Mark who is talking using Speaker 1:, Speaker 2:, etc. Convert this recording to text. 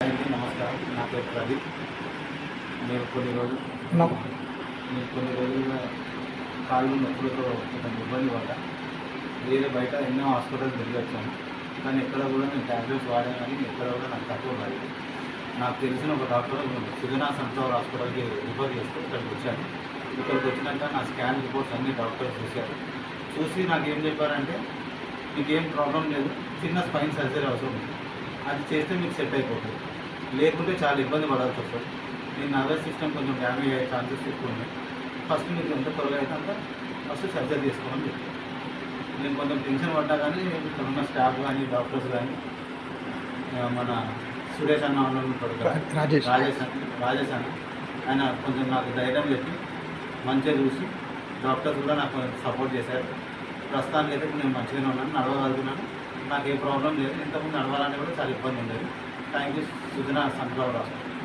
Speaker 1: నమస్కారం. నా పేరు ప్రదీప్. నేను కొన్ని రోజులుగా కాళ్ళు నొప్పులతో కొంచెం ఇబ్బంది పడ్డా. వేరే బయట ఎన్నో హాస్పిటల్స్ తిరిగి వచ్చాను, కానీ ఎక్కడ కూడా నేను ట్యాబ్లెట్స్ వాడాను, కానీ ఎక్కడ కూడా నాకు తక్కువ కాలేదు. నాకు తెలిసిన ఒక డాక్టర్ సుజనా సన్ఫ్లవర్ హాస్పిటల్కి రిఫర్ చేస్తే ఇక్కడికి వచ్చాను. ఇక్కడికి వచ్చినాక నా స్కాన్ రిపోర్ట్స్ అన్ని డాక్టర్స్ చూసి నాకు ఏం చెప్పారంటే, మీకు ఏం ప్రాబ్లం లేదు, చిన్న స్పైన్ సర్జరీ అవసరం ఉంది, అది చేస్తే మీకు సెట్ అయిపోతుంది, లేకుంటే చాలా ఇబ్బంది పడాల్సి వస్తుంది. నేను నర్వస్ సిస్టమ్ కొంచెం డ్యామేజ్ అయ్యే ఛాన్సెస్ ఎక్కువ ఉన్నాయి. ఫస్ట్ మీకు ఎంత త్వరగా అయితే అంత ఫస్ట్ సర్జరీ చేసుకోమని చెప్పాను. నేను కొంచెం టెన్షన్ పడ్డా, కానీ ఇక్కడ ఉన్న స్టాఫ్ కానీ డాక్టర్స్ కానీ మన సురేష్ అన్న రాజేష్ అన్న ఆయన కొంచెం నాకు ధైర్యం చెప్పి మంచిగా చూసి డాక్టర్స్ కూడా నాకు సపోర్ట్ చేశారు. ప్రస్తుతానికి అయితే నేను మంచిగానే ఉన్నాను, నడవగలుగుతున్నాను, నాకు ఏ ప్రాబ్లం లేదు. ఇంతకుముందు నడవాలంటే కూడా చాలా ఇబ్బంది ఉండేది. Thank you Sujana sunflower hospital.